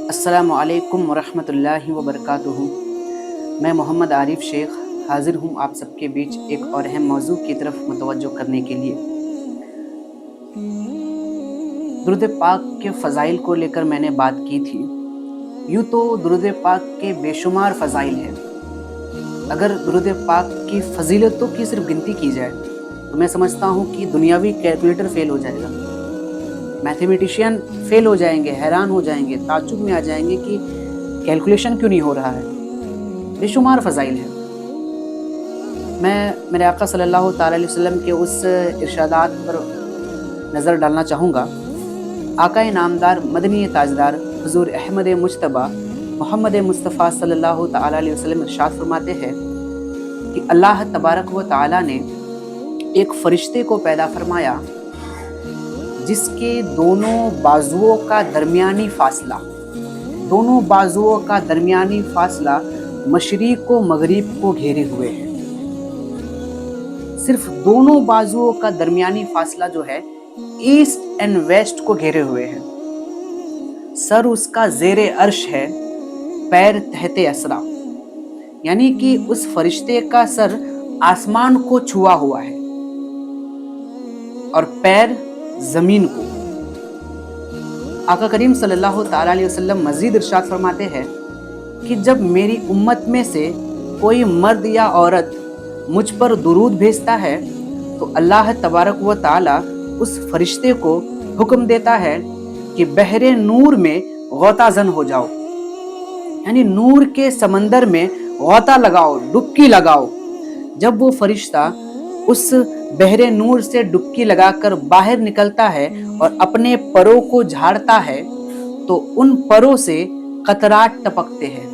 السلام علیکم ورحمۃ اللہ وبرکاتہ۔ میں محمد عارف شیخ حاضر ہوں آپ سب کے بیچ ایک اور اہم موضوع کی طرف متوجہ کرنے کے لیے۔ درود پاک کے فضائل کو لے کر میں نے بات کی تھی۔ یوں تو درود پاک کے بے شمار فضائل ہیں۔ اگر درود پاک کی فضیلتوں کی صرف گنتی کی جائے تو میں سمجھتا ہوں کہ دنیاوی کیلکولیٹر فیل ہو جائے گا، میتھمیٹیشین فیل ہو جائیں گے، حیران ہو جائیں گے، تعجب میں آ جائیں گے کہ کیلکولیشن کیوں نہیں ہو رہا ہے۔ بے شمار فضائل ہیں۔ میں میرے آقا صلی اللہ تعالیٰ علیہ وسلم کے اس ارشادات پر نظر ڈالنا چاہوں گا۔ آقا نامدار مدنی تاجدار حضور احمد مجتبیٰ محمد مصطفیٰ صلی اللہ تعالیٰ علیہ وسلم ارشاد فرماتے ہیں کہ اللہ تبارک و تعالیٰ نے ایک فرشتے کو پیدا فرمایا جس کے دونوں بازوؤں کا درمیانی فاصلہ مشرق و مغرب کو گھیرے ہوئے ہے۔ صرف دونوں بازوؤں کا درمیانی فاصلہ جو ہے ایسٹ اینڈ ویسٹ کو گھیرے ہوئے ہے۔ سر اس کا زیر عرش ہے، پیر تحت اسرا، یعنی کہ اس فرشتے کا سر آسمان کو چھوا ہوا ہے اور پیر زمین کو۔ آقا کریم صلی اللہ تعالیٰ علیہ وسلم مزید ارشاد فرماتے ہیں کہ جب میری امت میں سے کوئی مرد یا عورت مجھ پر درود بھیجتا ہے تو اللہ تبارک و تعالیٰ اس فرشتے کو حکم دیتا ہے کہ بحر نور میں غوطہ زن ہو جاؤ، یعنی نور کے سمندر میں غوطہ لگاؤ، ڈبکی لگاؤ۔ جب وہ فرشتہ اس بحر نور سے ڈبکی لگا کر باہر نکلتا ہے اور اپنے پروں کو جھاڑتا ہے تو ان پروں سے قطرات ٹپکتے ہیں۔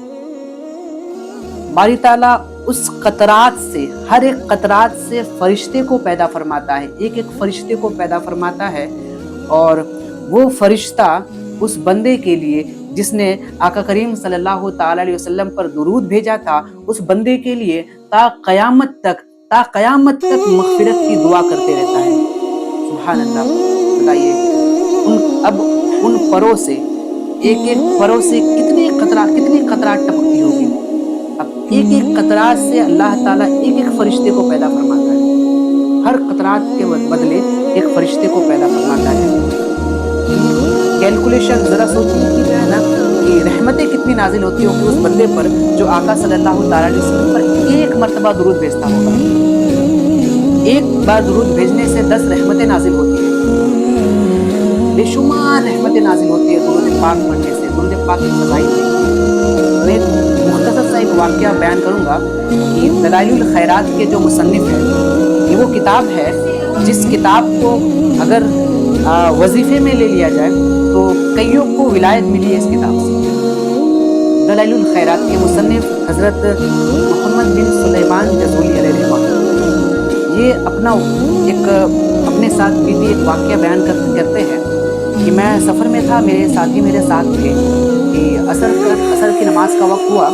باری تعالیٰ اس قطرات سے، ہر ایک قطرات سے فرشتے کو پیدا فرماتا ہے، ایک ایک فرشتے کو پیدا فرماتا ہے، اور وہ فرشتہ اس بندے کے لیے جس نے آقا کریم صلی اللہ تعالیٰ علیہ وسلم پر درود بھیجا تھا، اس بندے کے لیے تا قیامت تک مغفرت کی دعا کرتے رہتا ہے۔ سبحان اللہ۔ بتائیے اب ان پروں سے، ایک ایک پروں سے کتنی قطرات ٹپکتی ہوگی۔ اب ایک ایک قطرات سے اللہ تعالیٰ ایک ایک فرشتے کو پیدا فرماتا ہے، ہر قطرات کے بدلے ایک فرشتے کو پیدا فرماتا ہے۔ کیلکولیشن ذرا سوچیے کہ جو ہے نا کہ رحمتیں کتنی نازل ہوتی ہوں اس بندے پر جو آقا صلی اللہ تعالیٰ علیہ وسلم پر ایک مرتبہ درود بھیجتا ہوگا۔ ایک بار درود بھیجنے سے 10 رحمتیں نازل ہوتی ہیں، بے شمار رحمتیں نازل ہوتی ہیں درود پاک پڑھنے سے، درود پاک کی فضائل سے۔ میں مختصر سا ایک واقعہ بیان کروں گا کہ دلائل الخیرات کے جو مصنف ہیں، یہ وہ کتاب ہے جس کتاب کو اگر وظیفے میں لے لیا جائے تو کئیوں کو ولایت ملی ہے اس کتاب سے۔ دلائل الخیرات کے مصنف حضرت محمد بن سلیمان جزولی علیہ رحمہ، یہ اپنے ساتھ بیتی ایک واقعہ بیان کرتے ہیں کہ میں سفر میں تھا، میرے ساتھی میرے ساتھ تھے کہ عصر کی نماز کا وقت ہوا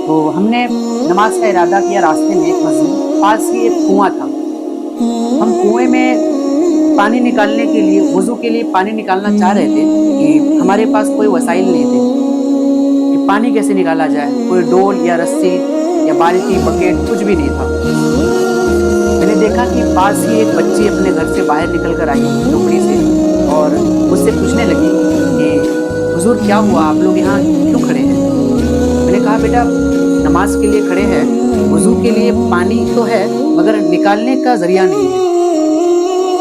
تو ہم نے نماز کا ارادہ کیا۔ راستے میں ایک مسجد پاس ہی ایک کنواں تھا، ہم کنویں میں پانی نکالنے کے لیے، وضو کے لیے پانی نکالنا چاہ رہے تھے کہ ہمارے پاس کوئی وسائل نہیں تھے کہ پانی کیسے نکالا جائے، کوئی ڈول یا رسی یا بالٹی بکیٹ کچھ بھی نہیں تھا۔ میں نے دیکھا کہ پاس ہی ایک بچی اپنے گھر سے باہر نکل کر آئی جھوپڑی سے اور مجھ سے پوچھنے لگی کہ حضور کیا ہوا، آپ لوگ یہاں کیوں کھڑے ہیں؟ میں نے کہا بیٹا نماز کے لیے کھڑے ہیں، وضو کے لیے پانی تو ہے مگر نکالنے کا ذریعہ نہیں ہے۔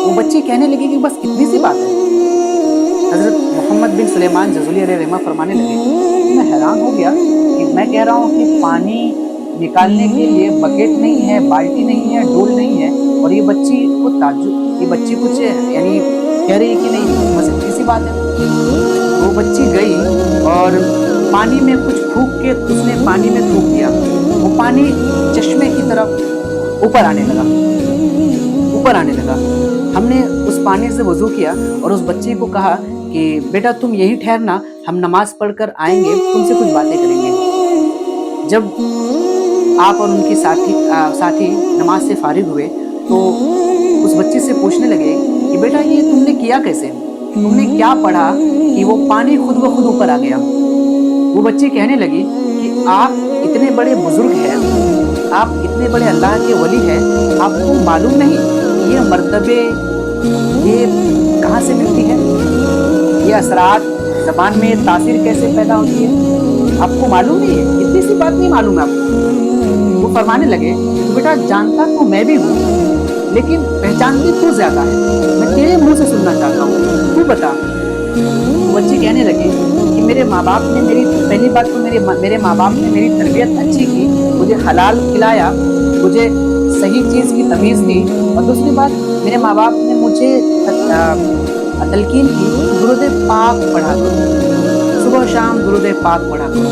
وہ بچی کہنے لگی کہ بس اتنی سی بات ہے۔ حضرت محمد بن سلیمان جزولی علیہ رحمہ فرمانے لگے، میں حیران ہو گیا کہ میں کہہ رہا ہوں کہ پانی نکالنے کے لیے بکیٹ نہیں ہے، بالٹی نہیں ہے، ڈول نہیں ہے، اور یہ بچی کو تعجب، یہ بچی کچھ یعنی کہہ رہی ہے کہ نہیں بس اتنی سی بات ہے۔ وہ بچی گئی اور پانی میں کچھ پھونک کے اس نے پانی میں تھوک دیا، وہ پانی چشمے کی طرف اوپر آنے لگا۔ ہم نے اس پانی سے وضو کیا اور اس بچی کو کہا کہ بیٹا تم یہی ٹھہرنا، ہم نماز پڑھ کر آئیں گے، تم سے کچھ باتیں کریں گے۔ جب آپ اور ان کی ساتھی نماز سے فارغ ہوئے تو اس بچی سے پوچھنے لگے کہ بیٹا یہ تم نے کیا کیسے، تم نے کیا پڑھا کہ وہ پانی خود بخود اوپر آ گیا؟ وہ بچی کہنے لگی کہ آپ اتنے بڑے بزرگ ہیں، آپ اتنے بڑے اللہ کے ولی ہیں، آپ کو معلوم نہیں یہ مرتبے یہ کہاں سے ملتی ہے، یہ اثرات زبان میں تاثیر کیسے پیدا ہوتی ہے، آپ کو معلوم نہیں ہے، اتنی سی بات نہیں معلوم ہے آپ کو۔ وہ فرمانے لگے بیٹا جانتا تو میں بھی ہوں لیکن پہچانتی تو زیادہ ہے، میں تیرے منہ سے سننا چاہتا ہوں، تو بتا۔ وہ بچی کہنے لگی کہ میرے ماں باپ نے میری پہلی بات تو میرے ماں باپ نے میری تربیت اچھی کی، مجھے حلال کھلایا، مجھے صحیح چیز کی تمیز دی، اور دوسری بات میرے ماں باپ نے مجھے تلقین کی درود پاک پڑھا کرو، صبح و شام درود پاک پڑھا کرو۔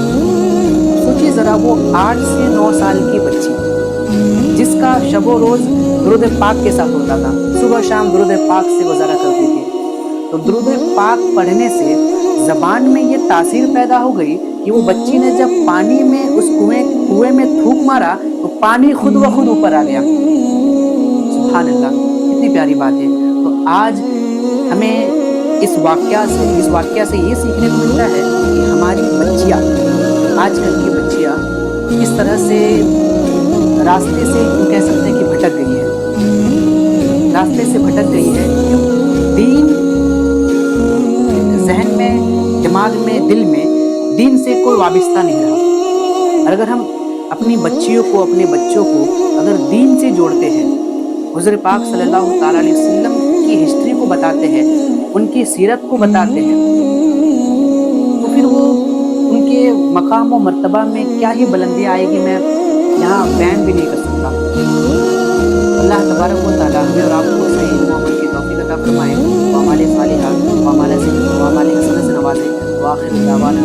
سوچیے ذرا وہ 8 سے 9 سال کی بچی جس کا شب و روز درود پاک کے ساتھ ہوتا تھا، صبح و شام درود پاک سے گزارا کرتی تھی، تو درود پاک پڑھنے سے زبان میں یہ تاثیر پیدا ہو گئی کہ وہ بچی نے جب پانی میں اس کنویں میں تھوک مارا تو پانی خود بخود اوپر آ گیا۔ سبحان اللہ، کتنی پیاری بات ہے۔ تو آج ہمیں اس واقعہ سے یہ سیکھنے کو ملتا ہے کہ ہماری بچیاں، آج کل کی بچیاں کس طرح سے راستے سے یوں کہہ سکتے ہیں کہ بھٹک گئی ہے، راستے سے بھٹک گئی ہے، کیوں؟ دین ذہن میں، دماغ میں، دل میں دین سے کوئی وابستہ نہیں رہا۔ اگر ہم اپنی بچیوں کو، اپنے بچوں کو اگر دین سے جوڑتے ہیں، حضور پاک صلی اللہ تعالیٰ علیہ وسلم کی ہسٹری کو بتاتے ہیں، ان کی سیرت کو بتاتے ہیں، تو پھر وہ ان کے مقام و مرتبہ میں کیا ہی بلندی آئے گی، میں یہاں بیان بھی نہیں کر سکتا۔ اللہ تبارک و تعالیٰ ہمیں اور آپ کو صحیح علم و عمل کی توفیق عطا فرمائے، وعمال صالحہ وعمال حسنہ سے نوازے، وآخر دعوانا